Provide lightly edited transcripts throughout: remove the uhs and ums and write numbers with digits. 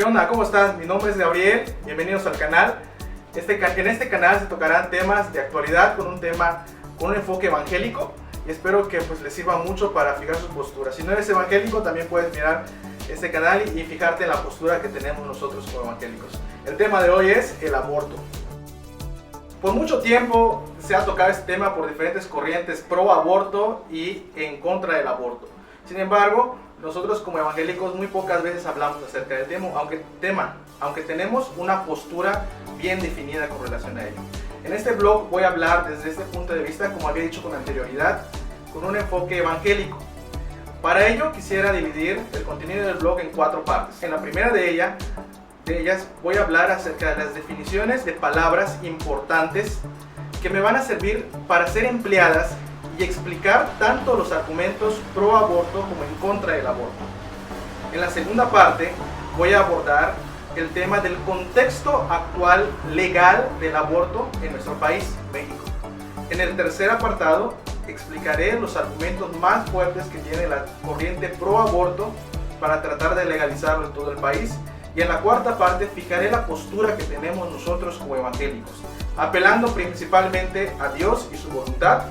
onda? ¿Cómo estás? Mi nombre es Gabriel, bienvenidos al canal. En este canal se tocarán temas de actualidad con un enfoque evangélico y espero que les sirva mucho para fijar su postura. Si no eres evangélico, también puedes mirar este canal y fijarte en la postura que tenemos nosotros como evangélicos. El tema de hoy es el aborto. Por mucho tiempo se ha tocado este tema por diferentes corrientes pro aborto y en contra del aborto. Sin embargo, nosotros como evangélicos muy pocas veces hablamos acerca del tema, aunque tenemos una postura bien definida con relación a ello. En este blog voy a hablar desde este punto de vista, como había dicho con anterioridad, con un enfoque evangélico. Para ello quisiera dividir el contenido del blog en 4 partes. En la primera de ellas voy a hablar acerca de las definiciones de palabras importantes que me van a servir para ser empleadas y explicar tanto los argumentos pro aborto como en contra del aborto. En la segunda parte voy a abordar el tema del contexto actual legal del aborto en nuestro país, México. En el tercer apartado explicaré los argumentos más fuertes que tiene la corriente pro aborto para tratar de legalizarlo en todo el país. Y en la cuarta parte fijaré la postura que tenemos nosotros como evangélicos, apelando principalmente a Dios y su voluntad,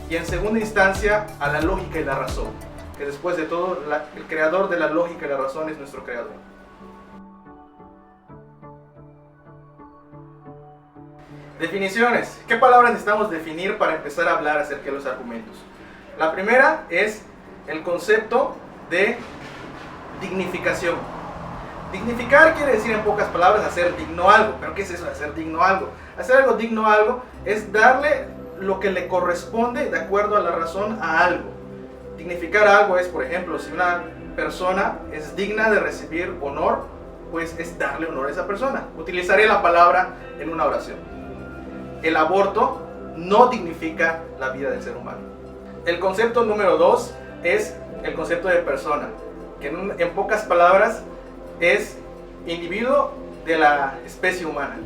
y en segunda instancia a la lógica y la razón, que después de todo el creador de la lógica y la razón es nuestro creador. Definiciones. ¿Qué palabras necesitamos definir para empezar a hablar acerca de los argumentos? La primera es el concepto de dignificación. Dignificar quiere decir en pocas palabras hacer digno algo. ¿Pero qué es eso de hacer digno algo? Hacer algo digno a algo es darle lo que le corresponde de acuerdo a la razón a algo. Dignificar algo es, por ejemplo, si una persona es digna de recibir honor, pues es darle honor a esa persona. Utilizaré la palabra en una oración. El aborto no dignifica la vida del ser humano. El concepto número 2 es el concepto de persona, que en pocas palabras es individuo de la especie humana.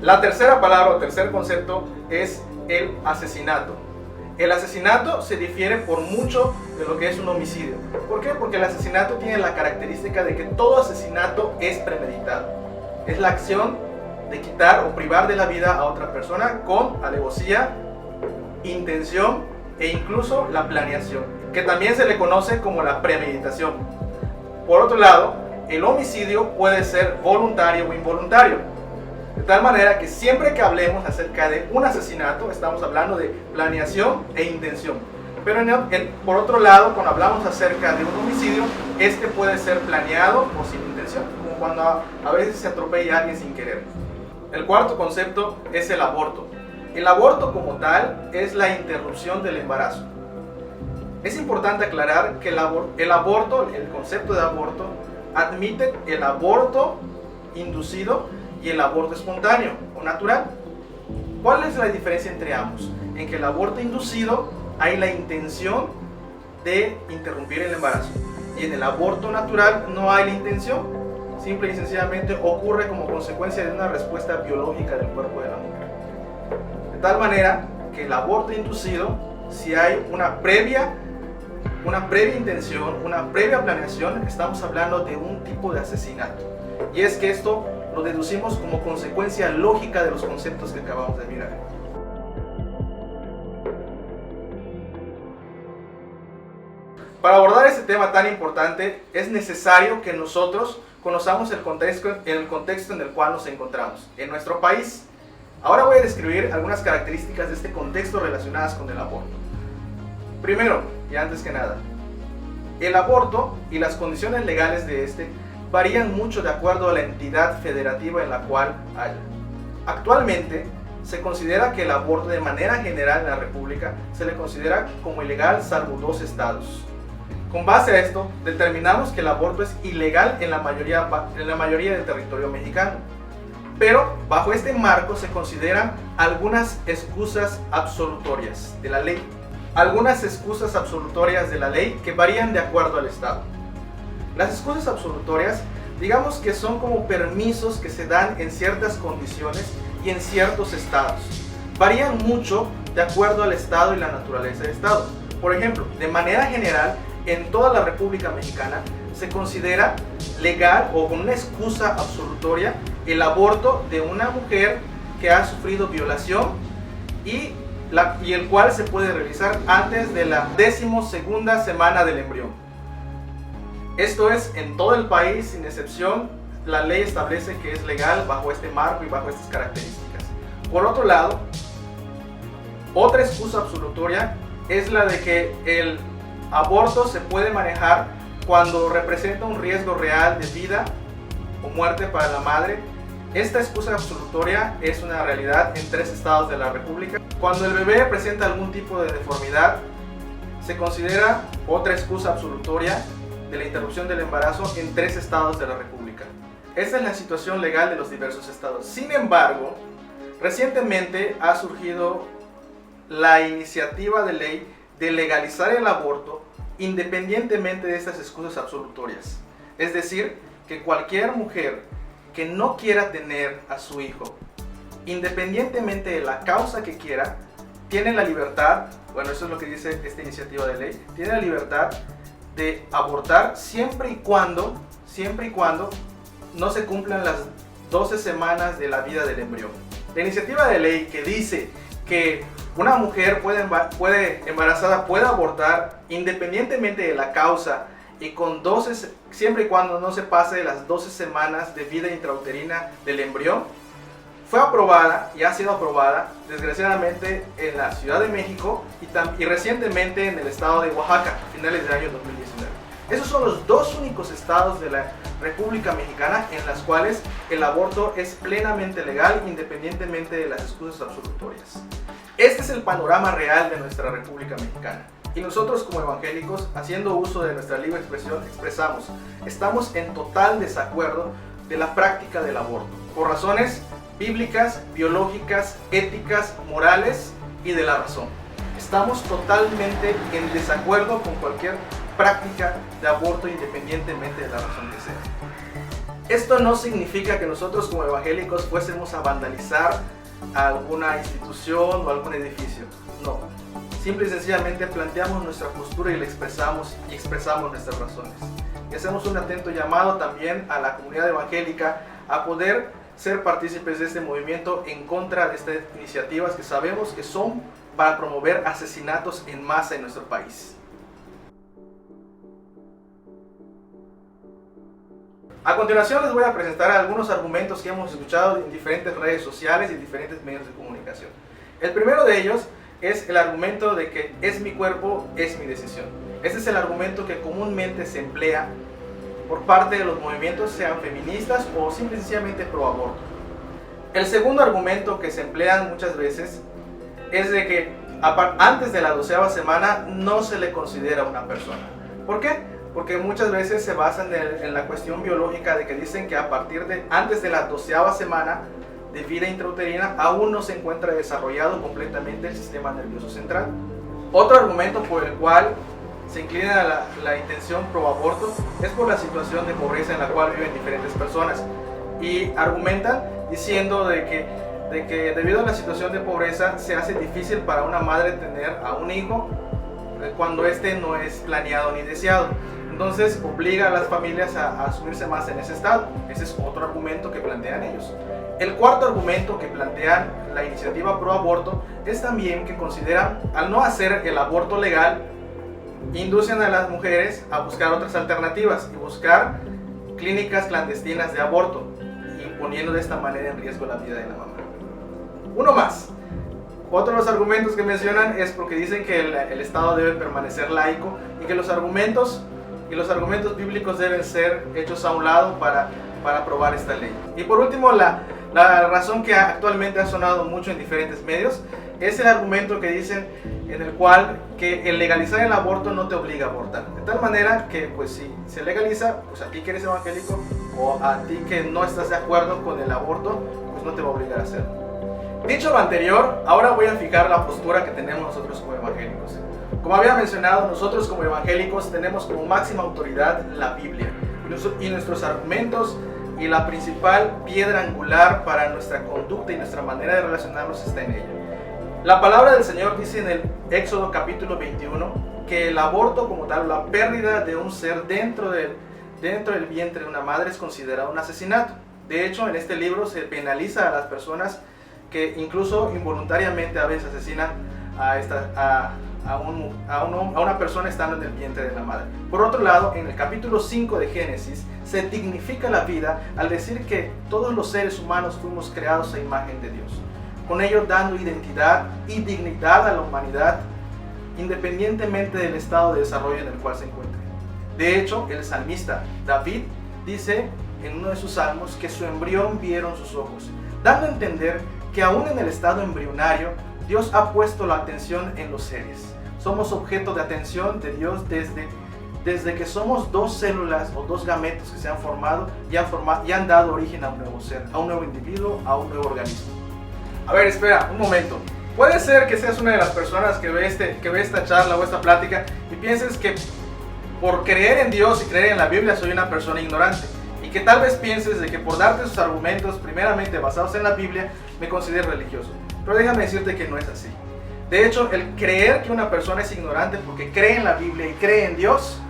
La tercera palabra o tercer concepto es el asesinato. El asesinato se difiere por mucho de lo que es un homicidio. ¿Por qué? Porque el asesinato tiene la característica de que todo asesinato es premeditado. Es la acción de quitar o privar de la vida a otra persona con alevosía, intención e incluso la planeación, que también se le conoce como la premeditación. Por otro lado, el homicidio puede ser voluntario o involuntario. De tal manera que siempre que hablemos acerca de un asesinato, estamos hablando de planeación e intención. Pero por otro lado, cuando hablamos acerca de un homicidio, este puede ser planeado o sin intención, como cuando a veces se atropella a alguien sin querer. El cuarto concepto es el aborto. El aborto como tal es la interrupción del embarazo. Es importante aclarar que el concepto de aborto, admite el aborto inducido y el aborto espontáneo o natural. ¿Cuál es la diferencia entre ambos? En que el aborto inducido hay la intención de interrumpir el embarazo y en el aborto natural no hay la intención, simple y sencillamente ocurre como consecuencia de una respuesta biológica del cuerpo de la mujer. De tal manera que el aborto inducido, si hay una previa intención, una previa planeación, estamos hablando de un tipo de asesinato. Y es que esto lo deducimos como consecuencia lógica de los conceptos que acabamos de mirar. Para abordar este tema tan importante, es necesario que nosotros conozcamos el contexto en el cual nos encontramos, en nuestro país. Ahora voy a describir algunas características de este contexto relacionadas con el aborto. Primero, y antes que nada, el aborto y las condiciones legales de este varían mucho de acuerdo a la entidad federativa en la cual haya. Actualmente se considera que el aborto de manera general en la República se le considera como ilegal salvo 2 estados. Con base a esto, determinamos que el aborto es ilegal en la mayoría del territorio mexicano. Pero bajo este marco se consideran algunas excusas absolutorias de la ley. Algunas excusas absolutorias de la ley que varían de acuerdo al estado. Las excusas absolutorias, digamos que son como permisos que se dan en ciertas condiciones y en ciertos estados. Varían mucho de acuerdo al estado y la naturaleza del estado. Por ejemplo, de manera general, en toda la República Mexicana se considera legal o con una excusa absolutoria el aborto de una mujer que ha sufrido violación y el cual se puede realizar antes de la 12ª semana del embrión. Esto es en todo el país, sin excepción, la ley establece que es legal bajo este marco y bajo estas características. Por otro lado, otra excusa absolutoria es la de que el aborto se puede manejar cuando representa un riesgo real de vida o muerte para la madre. Esta excusa absolutoria es una realidad en 3 estados de la República. Cuando el bebé presenta algún tipo de deformidad, se considera otra excusa absolutoria de la interrupción del embarazo en 3 estados de la República. Esta es la situación legal de los diversos estados. Sin embargo, recientemente ha surgido la iniciativa de ley de legalizar el aborto independientemente de estas excusas absolutorias. Es decir, que cualquier mujer que no quiera tener a su hijo, independientemente de la causa que quiera, tiene la libertad, bueno, eso es lo que dice esta iniciativa de ley, tiene la libertad de abortar siempre y cuando no se cumplan las 12 semanas de la vida del embrión. La iniciativa de ley que dice que una mujer embarazada puede abortar independientemente de la causa y siempre y cuando no se pase las 12 semanas de vida intrauterina del embrión, fue aprobada y ha sido aprobada desgraciadamente en la Ciudad de México y recientemente en el estado de Oaxaca a finales del año 2019. Esos son los 2 únicos estados de la República Mexicana en los cuales el aborto es plenamente legal independientemente de las excusas absolutorias. Este es el panorama real de nuestra República Mexicana. Y nosotros como evangélicos, haciendo uso de nuestra libre expresión, estamos en total desacuerdo de la práctica del aborto, por razones bíblicas, biológicas, éticas, morales y de la razón. Estamos totalmente en desacuerdo con cualquier práctica de aborto independientemente de la razón que sea. Esto no significa que nosotros como evangélicos fuésemos a vandalizar a alguna institución o algún edificio. No. Simple y sencillamente planteamos nuestra postura y la expresamos nuestras razones. Y hacemos un atento llamado también a la comunidad evangélica a poder ser partícipes de este movimiento en contra de estas iniciativas que sabemos que son para promover asesinatos en masa en nuestro país. A continuación les voy a presentar algunos argumentos que hemos escuchado en diferentes redes sociales y diferentes medios de comunicación. El primero de ellos es el argumento de que es mi cuerpo, es mi decisión. Este es el argumento que comúnmente se emplea por parte de los movimientos, sean feministas o simplemente pro aborto. El segundo argumento que se emplea muchas veces es de que antes de la 12ª semana no se le considera una persona. ¿Por qué? Porque muchas veces se basan en la cuestión biológica de que dicen que antes de la 12ª semana de vida intrauterina aún no se encuentra desarrollado completamente el sistema nervioso central. Otro argumento por el cual se inclina la intención pro aborto es por la situación de pobreza en la cual viven diferentes personas, y argumentan diciendo de que debido a la situación de pobreza se hace difícil para una madre tener a un hijo cuando este no es planeado ni deseado. Entonces obliga a las familias a asumirse más en ese estado. Ese es otro argumento que plantean ellos. El cuarto argumento que plantean la iniciativa pro aborto es también que consideran, al no hacer el aborto legal, inducen a las mujeres a buscar otras alternativas y buscar clínicas clandestinas de aborto, imponiendo de esta manera en riesgo la vida de la mamá. Uno más. Otro de los argumentos que mencionan es porque dicen que el Estado debe permanecer laico y que los argumentos bíblicos deben ser hechos a un lado para aprobar esta ley. Y por último, la razón que actualmente ha sonado mucho en diferentes medios es el argumento que dicen en el cual que el legalizar el aborto no te obliga a abortar. De tal manera que pues si se legaliza, pues a ti que eres evangélico o a ti que no estás de acuerdo con el aborto, pues no te va a obligar a hacerlo. Dicho lo anterior, ahora voy a fijar la postura que tenemos nosotros como evangélicos. Como había mencionado, nosotros como evangélicos tenemos como máxima autoridad la Biblia y nuestros argumentos, y la principal piedra angular para nuestra conducta y nuestra manera de relacionarnos está en ella. La palabra del Señor dice en el Éxodo capítulo 21 que el aborto como tal, la pérdida de un ser dentro dentro del vientre de una madre es considerado un asesinato. De hecho, en este libro se penaliza a las personas que incluso involuntariamente a veces asesinan a una persona estando en el vientre de la madre. Por otro lado, en el capítulo 5 de Génesis se dignifica la vida al decir que todos los seres humanos fuimos creados a imagen de Dios, con ello dando identidad y dignidad a la humanidad independientemente del estado de desarrollo en el cual se encuentre. De hecho, el salmista David dice en uno de sus salmos que su embrión vieron sus ojos, dando a entender que aún en el estado embrionario Dios ha puesto la atención en los seres. Somos objeto de atención de Dios desde que somos dos células o dos gametos que se han formado y han dado origen a un nuevo ser, a un nuevo individuo, a un nuevo organismo. A ver, espera, un momento. Puede ser que seas una de las personas que ve esta charla o esta plática y pienses que por creer en Dios y creer en la Biblia soy una persona ignorante. Y que tal vez pienses de que por darte esos argumentos primeramente basados en la Biblia me considero religioso. Pero déjame decirte que no es así. De hecho, el creer que una persona es ignorante porque cree en la Biblia y cree en Dios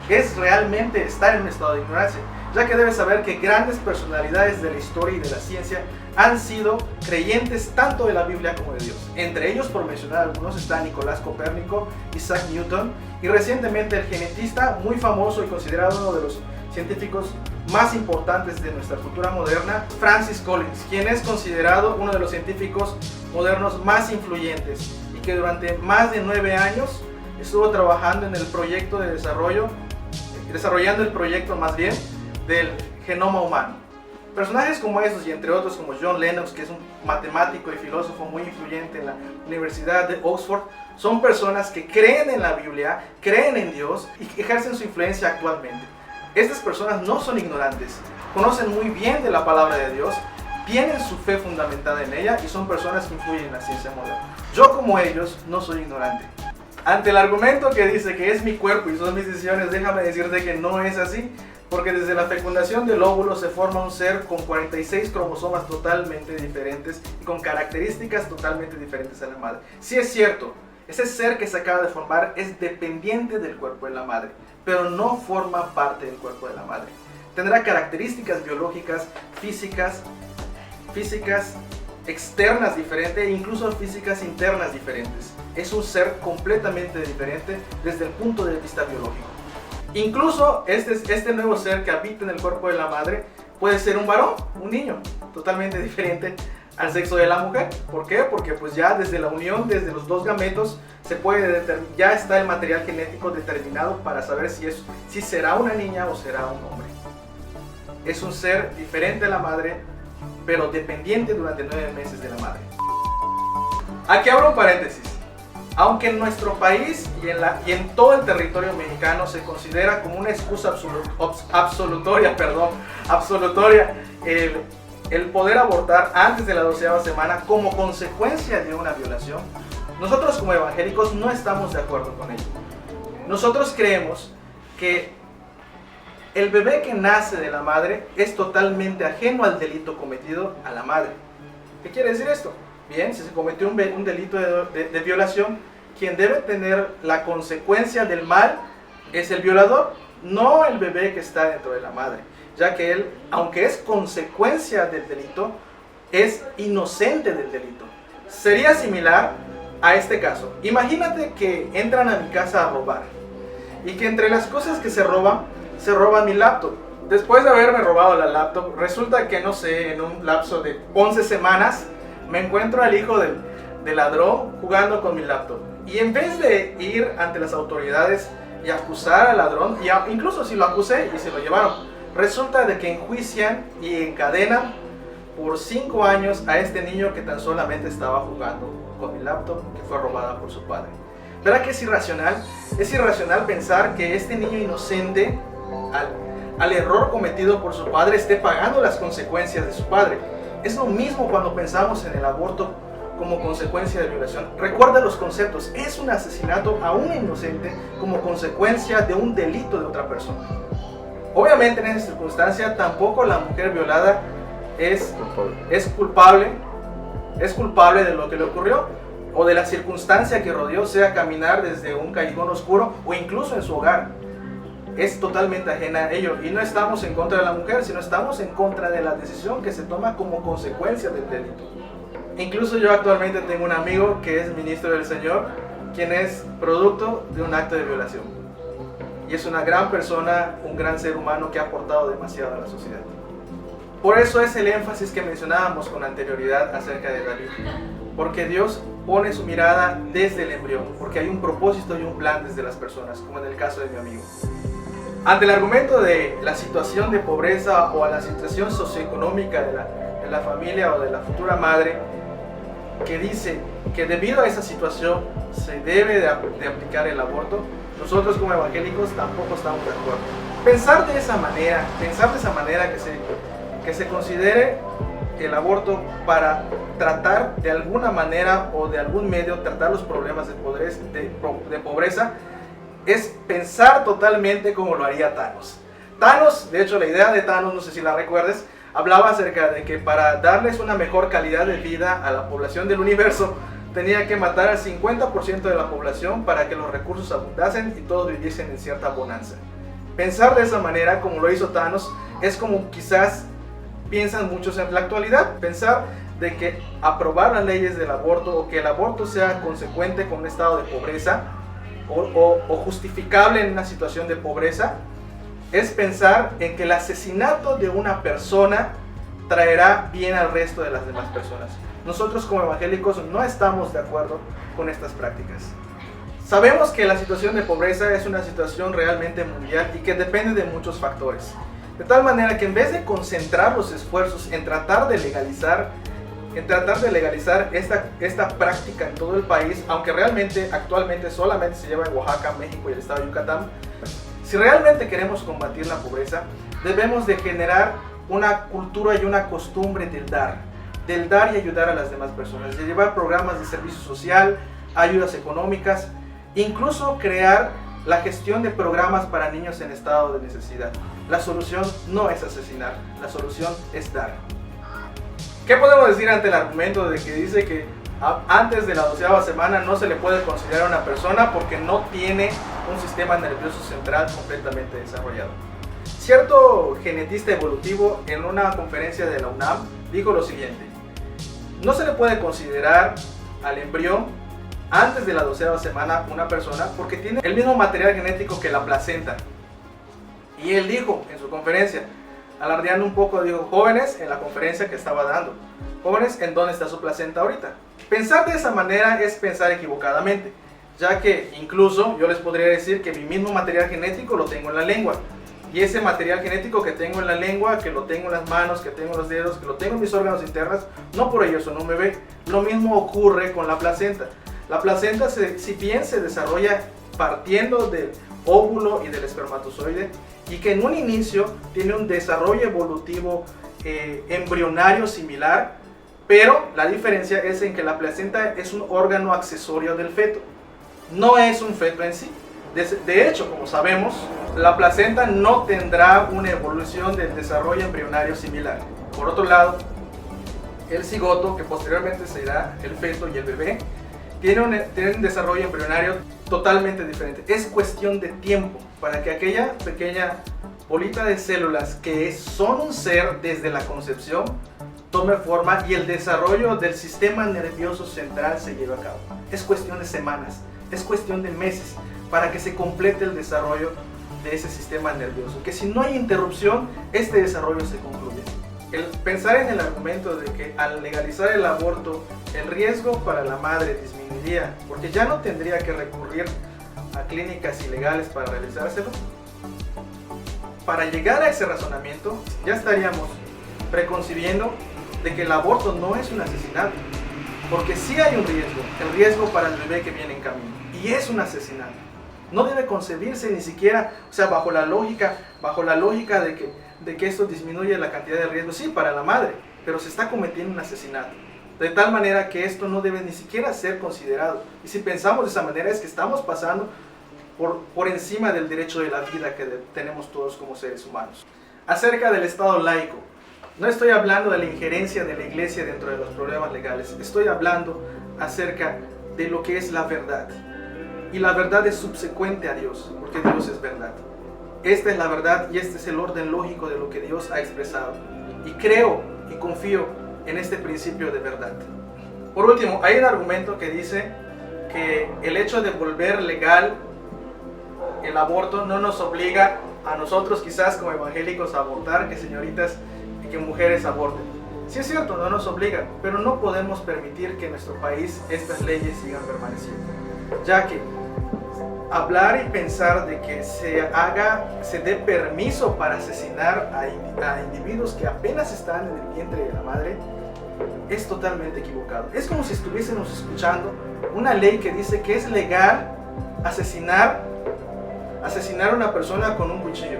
es realmente estar en un estado de ignorancia, ya que debes saber que grandes personalidades de la historia y de la ciencia han sido creyentes tanto de la Biblia como de Dios. Entre ellos, por mencionar algunos, está Nicolás Copérnico, Isaac Newton y recientemente el genetista muy famoso y considerado uno de los científicos más importantes de nuestra cultura moderna, Francis Collins, quien es considerado uno de los científicos modernos más influyentes y que durante más de 9 años estuvo trabajando en el proyecto desarrollando el proyecto más bien del genoma humano. Personajes como esos y entre otros como John Lennox, que es un matemático y filósofo muy influyente en la Universidad de Oxford, son personas que creen en la Biblia, creen en Dios y ejercen su influencia actualmente. Estas personas no son ignorantes, conocen muy bien de la palabra de Dios, tienen su fe fundamentada en ella y son personas que influyen en la ciencia moderna. Yo como ellos no soy ignorante. Ante el argumento que dice que es mi cuerpo y son mis decisiones, déjame decirte que no es así, porque desde la fecundación del óvulo se forma un ser con 46 cromosomas totalmente diferentes y con características totalmente diferentes a la madre. Sí es cierto, ese ser que se acaba de formar es dependiente del cuerpo de la madre, pero no forma parte del cuerpo de la madre. Tendrá características biológicas, físicas externas diferentes e incluso físicas internas diferentes. Es un ser completamente diferente desde el punto de vista biológico. Incluso este nuevo ser que habita en el cuerpo de la madre puede ser un varón, un niño, totalmente diferente al sexo de la mujer. ¿Por qué? Porque pues ya desde la unión, desde los dos gametos, ya está el material genético determinado para saber si será una niña o será un hombre. Es un ser diferente a la madre, pero dependiente durante 9 meses de la madre. Aquí abro un paréntesis. Aunque en nuestro país y en todo el territorio mexicano se considera como una excusa absolutoria el poder abortar antes de la 12ª semana como consecuencia de una violación, nosotros como evangélicos no estamos de acuerdo con ello. Nosotros creemos que el bebé que nace de la madre es totalmente ajeno al delito cometido a la madre. ¿Qué quiere decir esto? Bien, si se cometió un delito de violación, quien debe tener la consecuencia del mal es el violador, no el bebé que está dentro de la madre, ya que él, aunque es consecuencia del delito, es inocente del delito. Sería similar a este caso. Imagínate que entran a mi casa a robar y que entre las cosas que se roban mi laptop. Después de haberme robado la laptop, resulta que, no sé, en un lapso de 11 semanas, me encuentro al hijo del ladrón jugando con mi laptop. Y en vez de ir ante las autoridades y acusar al ladrón, incluso si lo acusé y se lo llevaron, resulta de que enjuician y encadenan por 5 años a este niño que tan solamente estaba jugando con mi laptop, que fue robada por su padre. ¿Verdad que es irracional? Es irracional pensar que este niño inocente, al error cometido por su padre, esté pagando las consecuencias de su padre. Es lo mismo cuando pensamos en el aborto como consecuencia de violación. Recuerda los conceptos. Es un asesinato a un inocente como consecuencia de un delito de otra persona. Obviamente en esa circunstancia tampoco la mujer violada es culpable de lo que le ocurrió o de la circunstancia que rodeó, sea caminar desde un callejón oscuro o incluso en su hogar. es totalmente ajena a ello. Y no estamos en contra de la mujer, sino estamos en contra de la decisión que se toma como consecuencia del delito. Incluso yo actualmente tengo un amigo que es ministro del Señor, quien es producto de un acto de violación. Y es una gran persona, un gran ser humano que ha aportado demasiado a la sociedad. Por eso es el énfasis que mencionábamos con anterioridad acerca de David. Porque Dios pone su mirada desde el embrión, porque hay un propósito y un plan desde las personas, como en el caso de mi amigo. Ante el argumento de la situación de pobreza o a la situación socioeconómica de la familia o de la futura madre, que dice que debido a esa situación se debe de aplicar el aborto, nosotros como evangélicos tampoco estamos de acuerdo. Pensar de esa manera que se considere el aborto para tratar de alguna manera o de algún medio tratar los problemas de pobreza es pensar totalmente como lo haría Thanos. Thanos, de hecho la idea de Thanos, no sé si la recuerdes, hablaba acerca de que para darles una mejor calidad de vida a la población del universo tenía que matar al 50% de la población para que los recursos abundasen y todos viviesen en cierta bonanza. Pensar de esa manera, como lo hizo Thanos, es como quizás piensan muchos en la actualidad. Pensar de que aprobar las leyes del aborto o que el aborto sea consecuente con un estado de pobreza o justificable en una situación de pobreza es pensar en que el asesinato de una persona traerá bien al resto de las demás personas. Nosotros como evangélicos no estamos de acuerdo con estas prácticas. Sabemos que la situación de pobreza es una situación realmente mundial y que depende de muchos factores. De tal manera que en vez de concentrar los esfuerzos en tratar de legalizar esta práctica en todo el país, aunque realmente actualmente solamente se lleva en Oaxaca, México y el estado de Yucatán, si realmente queremos combatir la pobreza, debemos de generar una cultura y una costumbre del dar y ayudar a las demás personas, de llevar programas de servicio social, ayudas económicas, incluso crear la gestión de programas para niños en estado de necesidad. La solución no es asesinar, la solución es dar. ¿Qué podemos decir ante el argumento de que dice que antes de la 12ª semana no se le puede considerar una persona porque no tiene un sistema nervioso central completamente desarrollado? Cierto genetista evolutivo en una conferencia de la UNAM dijo lo siguiente: no se le puede considerar al embrión antes de la 12ª semana una persona porque tiene el mismo material genético que la placenta. Y él dijo en su conferencia, alardeando un poco, dijo: jóvenes, en la conferencia que estaba dando, jóvenes, ¿en dónde está su placenta ahorita? Pensar de esa manera es pensar equivocadamente, ya que incluso yo les podría decir que mi mismo material genético lo tengo en la lengua. Y ese material genético que tengo en la lengua, que lo tengo en las manos, que tengo en los dedos, que lo tengo en mis órganos internos, no por ello eso no me ve. Lo mismo ocurre con la placenta. La placenta, si bien se desarrolla partiendo del óvulo y del espermatozoide, y que en un inicio tiene un desarrollo evolutivo embrionario similar, pero la diferencia es en que la placenta es un órgano accesorio del feto, no es un feto en sí. De hecho, como sabemos, la placenta no tendrá una evolución del desarrollo embrionario similar. Por otro lado, el cigoto, que posteriormente será el feto y el bebé, tiene un desarrollo embrionario totalmente diferente. Es cuestión de tiempo para que aquella pequeña bolita de células que son un ser desde la concepción tome forma y el desarrollo del sistema nervioso central se lleve a cabo. Es cuestión de semanas, es cuestión de meses para que se complete el desarrollo de ese sistema nervioso, que si no hay interrupción, este desarrollo se concluye. El pensar en el argumento de que al legalizar el aborto, el riesgo para la madre disminuiría, porque ya no tendría que recurrir a clínicas ilegales para realizárselo. Para llegar a ese razonamiento, ya estaríamos preconcibiendo de que el aborto no es un asesinato, porque sí hay un riesgo, el riesgo para el bebé que viene en camino, y es un asesinato. No debe concebirse ni siquiera, o sea, bajo la lógica de que esto disminuye la cantidad de riesgo, sí, para la madre, pero se está cometiendo un asesinato. De tal manera que esto no debe ni siquiera ser considerado. Y si pensamos de esa manera es que estamos pasando por encima del derecho de la vida que tenemos todos como seres humanos. Acerca del Estado laico, no estoy hablando de la injerencia de la Iglesia dentro de los problemas legales, estoy hablando acerca de lo que es la verdad. Y la verdad es subsecuente a Dios, porque Dios es verdad. Esta es la verdad y este es el orden lógico de lo que Dios ha expresado. Y creo y confío en este principio de verdad. Por último, hay un argumento que dice que el hecho de volver legal el aborto no nos obliga a nosotros quizás como evangélicos a abortar, que señoritas y que mujeres aborten. Sí es cierto, no nos obliga, pero no podemos permitir que en nuestro país estas leyes sigan permaneciendo, ya que hablar y pensar de que se dé permiso para asesinar a individuos que apenas están en el vientre de la madre es totalmente equivocado. Es como si estuviésemos escuchando una ley que dice que es legal asesinar a una persona con un cuchillo.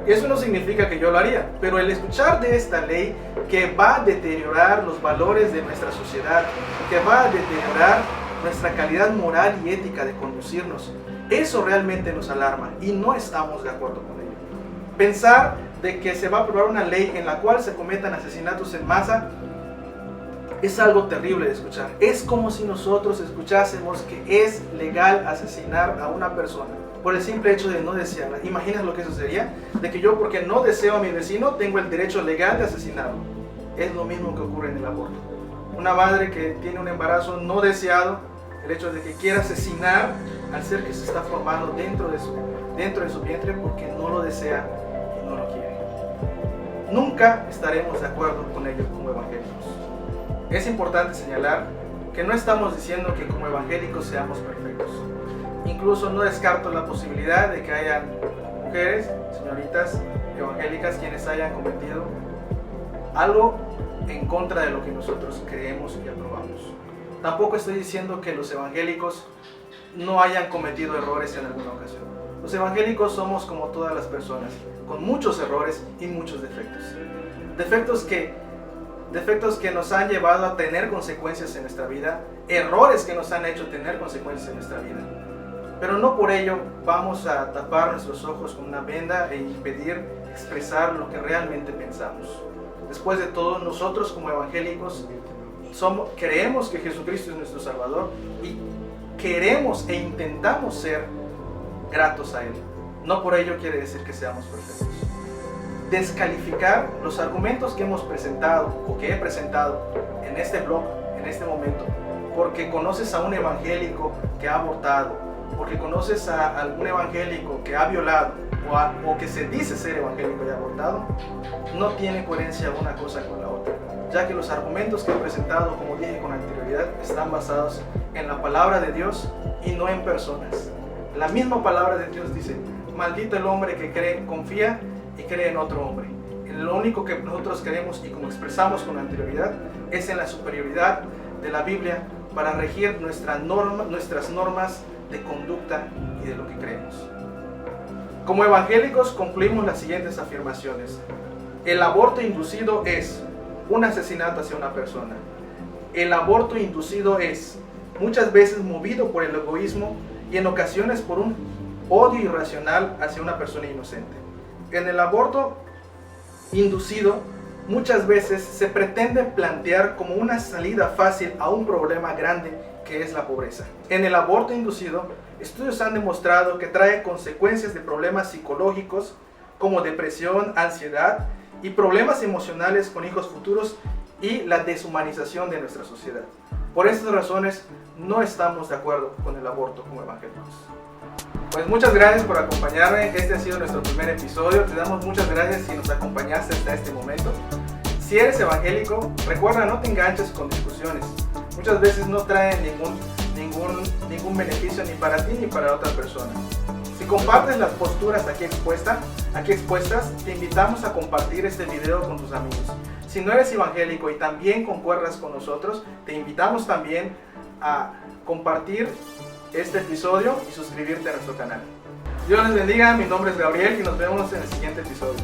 Y eso no significa que yo lo haría, pero el escuchar de esta ley que va a deteriorar los valores de nuestra sociedad, que va a deteriorar nuestra calidad moral y ética de conducirnos, eso realmente nos alarma y no estamos de acuerdo con ello. Pensar de que se va a aprobar una ley en la cual se cometan asesinatos en masa es algo terrible de escuchar. Es como si nosotros escuchásemos que es legal asesinar a una persona por el simple hecho de no desearla. ¿Imaginas lo que eso sería? De que yo, porque no deseo a mi vecino, tengo el derecho legal de asesinarlo. Es lo mismo que ocurre en el aborto. Una madre que tiene un embarazo no deseado, el hecho de que quiera asesinar al ser que se está formando dentro de su vientre porque no lo desea y no lo quiere. Nunca estaremos de acuerdo con ello como evangélicos. Es importante señalar que no estamos diciendo que como evangélicos seamos perfectos. Incluso no descarto la posibilidad de que hayan mujeres, señoritas evangélicas, quienes hayan cometido algo en contra de lo que nosotros creemos y aprobamos. Tampoco estoy diciendo que los evangélicos no hayan cometido errores en alguna ocasión. Los evangélicos somos como todas las personas, con muchos errores y muchos defectos. Defectos que nos han llevado a tener consecuencias en nuestra vida, errores que nos han hecho tener consecuencias en nuestra vida. Pero no por ello vamos a tapar nuestros ojos con una venda e impedir expresar lo que realmente pensamos. Después de todo, nosotros como evangélicos creemos que Jesucristo es nuestro Salvador y queremos e intentamos ser gratos a Él. No por ello quiere decir que seamos perfectos. Descalificar los argumentos que hemos presentado o que he presentado en este blog, en este momento, porque conoces a un evangélico que ha abortado, porque conoces a algún evangélico que ha violado o que se dice ser evangélico y ha abortado, no tiene coherencia una cosa con la otra, ya que los argumentos que he presentado, como dije con anterioridad, están basados en la palabra de Dios y no en personas. La misma palabra de Dios dice: maldito el hombre que confía y cree en otro hombre. Lo único que nosotros creemos, y como expresamos con anterioridad, es en la superioridad de la Biblia para regir nuestras normas de conducta y de lo que creemos. Como evangélicos concluimos las siguientes afirmaciones. El aborto inducido es un asesinato hacia una persona. El aborto inducido es muchas veces movido por el egoísmo y en ocasiones por un odio irracional hacia una persona inocente. En el aborto inducido muchas veces se pretende plantear como una salida fácil a un problema grande que es la pobreza. En el aborto inducido, estudios han demostrado que trae consecuencias de problemas psicológicos como depresión, ansiedad y problemas emocionales con hijos futuros y la deshumanización de nuestra sociedad. Por estas razones no estamos de acuerdo con el aborto como evangélicos. Pues muchas gracias por acompañarme. Este ha sido nuestro primer episodio. Te damos muchas gracias si nos acompañaste hasta este momento. Si eres evangélico, recuerda, no te enganches con discusiones. Muchas veces no traen ningún beneficio ni para ti ni para otra persona. Si compartes las posturas aquí expuestas, te invitamos a compartir este video con tus amigos. Si no eres evangélico y también concuerdas con nosotros, te invitamos también a compartir este episodio y suscribirte a nuestro canal. Dios les bendiga, mi nombre es Gabriel y nos vemos en el siguiente episodio.